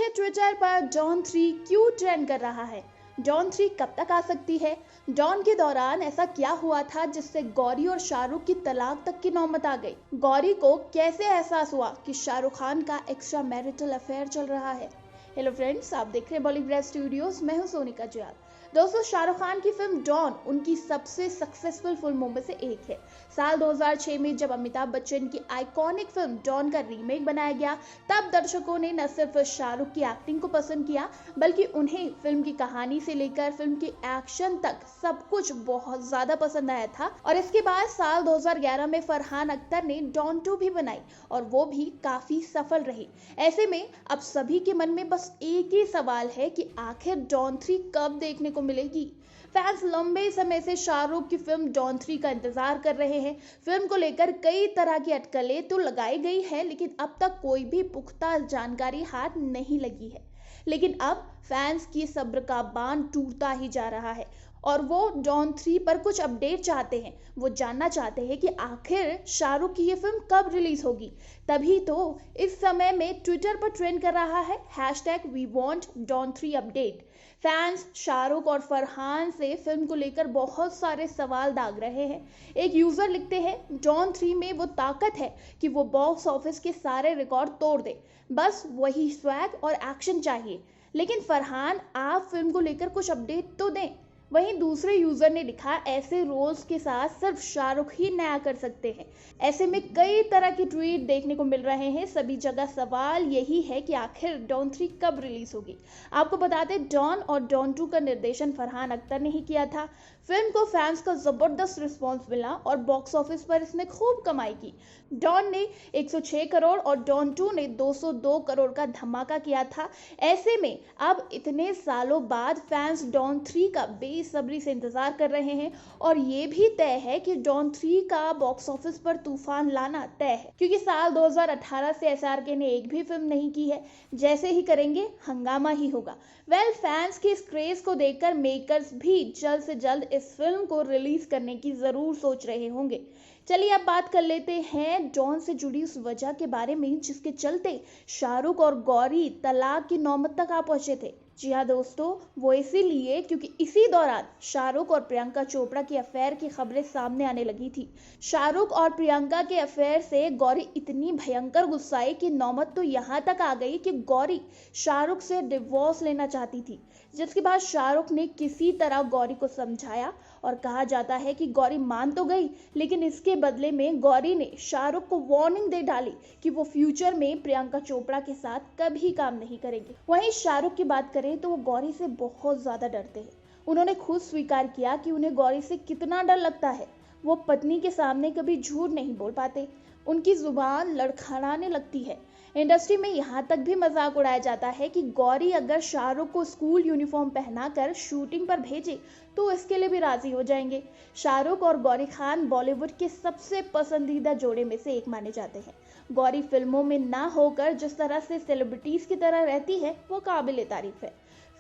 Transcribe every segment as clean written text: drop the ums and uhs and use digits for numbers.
वैसे ट्विटर पर डॉन 3 क्यों ट्रेंड कर रहा है? डॉन 3 कब तक आ सकती है? डॉन के दौरान ऐसा क्या हुआ था जिससे गौरी और शाहरुख की तलाक तक की नौबत आ गई? गौरी को कैसे एहसास हुआ कि शाहरुख खान का एक्स्ट्रा मैरिटल अफेयर चल रहा है? हेलो फ्रेंड्स, आप देख रहे हैं बॉलीवुड स्टूडियोज। मैं हूं सोनिका जयाल। दोस्तों, शाहरुख खान की फिल्म डॉन उनकी सबसे सक्सेसफुल फिल्मों में से एक है। साल 2006 में जब अमिताभ बच्चन की आइकॉनिक फिल्म डॉन का रीमेक बनाया गया, तब दर्शकों ने न सिर्फ शाहरुख की एक्टिंग को पसंद किया, बल्कि उन्हें फिल्म की कहानी से लेकर फिल्म की एक्शन तक सब कुछ बहुत ज्यादा पसंद आया था। और इसके बाद साल 2011 में फरहान अख्तर ने डॉन 2 भी बनाई और वो भी काफी सफल रही। ऐसे में अब सभी के मन में बस एक ही सवाल है कि आखिर डॉन 3 कब देखने को मिलेगी। फैंस लंबे समय से शाहरुख की फिल्म डॉन 3 का इंतजार कर रहे हैं। फिल्म को लेकर कई तरह की अटकलें तो लगाई गई है, लेकिन अब तक कोई भी पुख्ता जानकारी हाथ नहीं लगी है। लेकिन अब फैंस की सब्र का बांध टूटता ही जा रहा है और वो डॉन 3 पर कुछ अपडेट चाहते हैं। वो जानना चाहते हैं कि आखिर शाहरुख की ये फिल्म कब रिलीज होगी। तभी तो इस समय में ट्विटर पर ट्रेंड कर रहा है #WeWantDawn3 अपडेट। फैंस शाहरुख और फरहान से फिल्म को लेकर बहुत सारे सवाल दाग रहे हैं। एक यूजर लिखते हैं, डॉन 3 में वो ताकत है कि वो बॉक्स ऑफिस के सारे रिकॉर्ड तोड़ दे, बस वही स्वैग और एक्शन चाहिए। लेकिन फरहान, आप फिल्म को लेकर कुछ अपडेट तो दें। वहीं दूसरे यूजर ने लिखा, ऐसे रोल्स के साथ सिर्फ शाहरुख ही नया कर सकते हैं। ऐसे में कई तरह के ट्वीट देखने को मिल रहे हैं। सभी जगह सवाल यही है कि आखिर डॉन 3 कब रिलीज होगी। आपको बता दें, डॉन और डॉन 2 का निर्देशन फरहान अख्तर ने ही किया था। फिल्म को फैंस का जबरदस्त रिस्पॉन्स मिला और बॉक्स ऑफिस पर इसने खूब कमाई की। डॉन ने 106 करोड़ और डॉन 2 ने 202 करोड़ का धमाका किया था। ऐसे में अब इतने सालों बाद फैंस डॉन 3 का बेसब्री से इंतजार कर रहे हैं और ये भी तय है कि डॉन 3 का बॉक्स ऑफिस पर तूफान लाना तय है, क्योंकि साल 2018 से एसआरके ने एक भी फिल्म नहीं की है। जैसे ही करेंगे, हंगामा ही होगा। फैंस के इस क्रेज को देखकर मेकर्स भी जल्द से जल्द इस फिल्म को रिलीज करने की जरूर सोच रहे होंगे। चलिए अब बात कर लेते हैं डॉन से जुड़ी उस वजह के बारे में जिसके चलते शाहरुख और गौरी तलाक की नौबत तक आ पहुंचे थे। जी हाँ दोस्तों, वो इसीलिए क्योंकि इसी दौरान शाहरुख और प्रियंका चोपड़ा की अफेयर की खबरें सामने आने लगी थी। शाहरुख और प्रियंका के अफेयर से गौरी इतनी भयंकर गुस्साई कि नौबत तो यहाँ तक आ गई कि गौरी शाहरुख से डिवोर्स लेना चाहती थी, जिसके बाद शाहरुख ने किसी तरह गौरी को समझाया और कहा जाता है कि गौरी मान तो गई, लेकिन इसके बदले में गौरी ने शाहरुख को वार्निंग दे डाली कि वो फ्यूचर में प्रियंका चोपड़ा के साथ कभी काम नहीं करेंगे। वहीं शाहरुख की बात करें तो वो गौरी से बहुत ज्यादा डरते हैं। उन्होंने खुद स्वीकार किया कि उन्हें गौरी से कितना डर लगता है। वो पत्नी के सामने कभी झूठ नहीं बोल पाते, उनकी जुबान लड़खड़ाने लगती है। इंडस्ट्री में यहाँ तक भी मजाक उड़ाया जाता है कि गौरी अगर शाहरुख को स्कूल यूनिफॉर्म पहनाकर शूटिंग पर भेजे तो इसके लिए भी राजी हो जाएंगे। शाहरुख और गौरी खान बॉलीवुड के सबसे पसंदीदा जोड़े में से एक माने जाते हैं। गौरी फिल्मों में ना होकर जिस तरह से सेलिब्रिटीज की तरह रहती है, वो काबिले तारीफ है।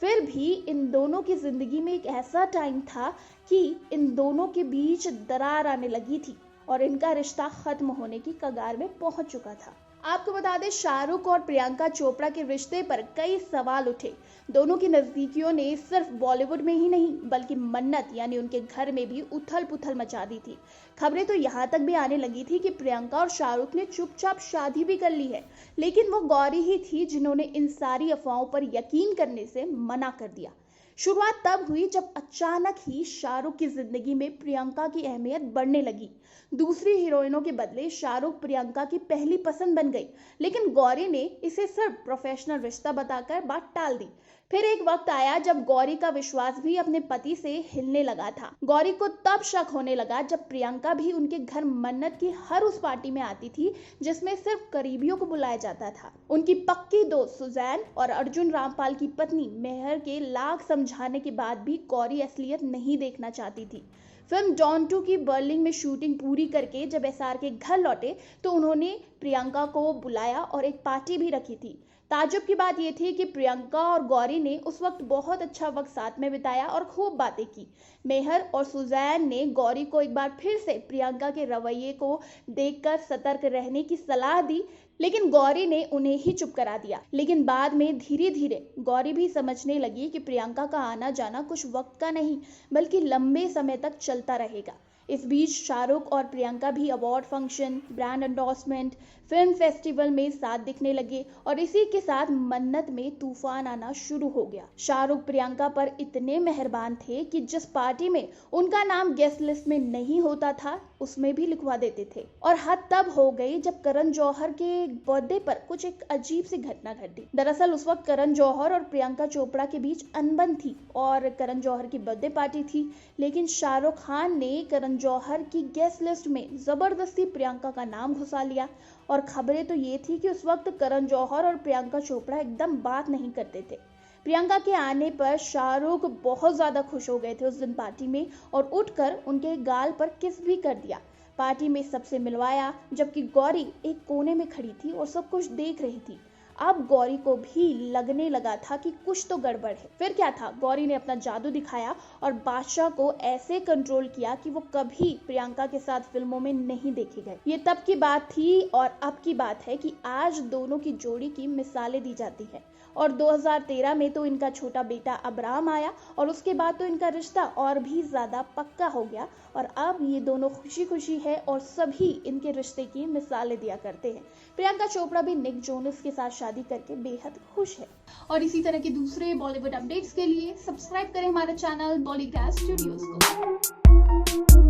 फिर भी इन दोनों की जिंदगी में एक ऐसा टाइम था कि इन दोनों के बीच दरार आने लगी थी और इनका रिश्ता खत्म होने की कगार में पहुंच चुका था। आपको बता दें, शाहरुख और प्रियंका चोपड़ा के रिश्ते पर कई सवाल उठे। दोनों की नजदीकियों ने सिर्फ बॉलीवुड में ही नहीं बल्कि मन्नत यानी उनके घर में भी उथल पुथल मचा दी थी। खबरें तो यहाँ तक भी आने लगी थी कि प्रियंका और शाहरुख ने चुपचाप शादी भी कर ली है, लेकिन वो गौरी ही थी जिन्होंने इन सारी अफवाहों पर यकीन करने से मना कर दिया। शुरुआत तब हुई जब अचानक ही शाहरुख की जिंदगी में प्रियंका की अहमियत बढ़ने लगी। दूसरी हीरोइनों के बदले शाहरुख प्रियंका की पहली पसंद बन गई, लेकिन गौरी ने इसे सिर्फ प्रोफेशनल रिश्ता बताकर बात टाल दी। फिर एक वक्त आया जब गौरी का विश्वास भी अपने पति से हिलने लगा था। गौरी को तब शक होने लगा जब प्रियंका भी उनके घर मन्नत की हर उस पार्टी में आती थी जिसमें सिर्फ करीबियों को बुलाया जाता था। उनकी पक्की दोस्त सुजैन और अर्जुन रामपाल की पत्नी मेहर के लाख समझाने के बाद भी गौरी असलियत नहीं देखना चाहती थी। फिल्म डॉन 2 की बर्लिन में शूटिंग पूरी करके जब एसआर के घर लौटे तो उन्होंने प्रियंका को बुलाया और एक पार्टी भी रखी थी। ताज्जुब की बात यह थी कि प्रियंका और गौरी ने उस वक्त बहुत अच्छा वक्त साथ में बिताया और खूब बातें की। मेहर और सुजैन ने गौरी को एक बार फिर से प्रियंका के रवैये को देखकर सतर्क रहने की सलाह दी, लेकिन गौरी ने उन्हें ही चुप करा दिया। लेकिन बाद में धीरे धीरे गौरी भी समझने लगी कि प्रियंका का आना जाना कुछ वक्त का नहीं बल्कि लंबे समय तक चलता रहेगा। इस बीच शाहरुख और प्रियंका भी award function, brand endorsement, film festival में साथ दिखने लगे और इसी के साथ मन्नत में तूफान आना शुरू हो गया। शाहरुख प्रियंका पर इतने मेहरबान थे कि जिस पार्टी में उनका नाम गेस्ट लिस्ट में नहीं होता था उसमें भी लिखवा देते थे। और हद तब हो गई जब करण जौहर के बर्थडे पर कुछ एक अजीब सी घटना घटी। दरअसल उस वक्त करण जौहर और प्रियंका चोपड़ा के बीच अनबन थी और करण जौहर की बर्थडे पार्टी थी, लेकिन शाहरुख खान ने करण जौहर की गेस्ट लिस्ट में जबरदस्ती प्रियंका का नाम घुसा लिया। और खबरें तो ये थी कि उस वक्त करण जौहर और प्रियंका चोपड़ा एकदम बात नहीं करते थे। प्रियंका के आने पर शाहरुख बहुत ज्यादा खुश हो गए थे उस दिन पार्टी में और उठकर उनके गाल पर किस भी कर दिया। पार्टी में सबसे मिलवाया, जबकि गौरी एक कोने में खड़ी थी और सब कुछ देख रही थी। अब गौरी को भी लगने लगा था कि कुछ तो गड़बड़ है। फिर क्या था, गौरी ने अपना जादू दिखाया और बादशाह को ऐसे कंट्रोल किया कि वो कभी प्रियंका के साथ फिल्मों में नहीं देखे गए। ये तब की बात थी और अब की बात है कि आज दोनों की जोड़ी की मिसालें दी जाती है। और 2013 में तो इनका छोटा बेटा अब्राम आया और उसके बाद तो इनका रिश्ता और भी ज्यादा पक्का हो गया और अब ये दोनों खुशी खुशी है और सभी इनके रिश्ते की मिसालें दिया करते हैं। प्रियंका चोपड़ा भी निक जोनस के साथ शादी करके बेहद खुश है। और इसी तरह के दूसरे बॉलीवुड अपडेट्स के लिए सब्सक्राइब करें हमारे चैनल बॉलीग्राफ स्टूडियोज को।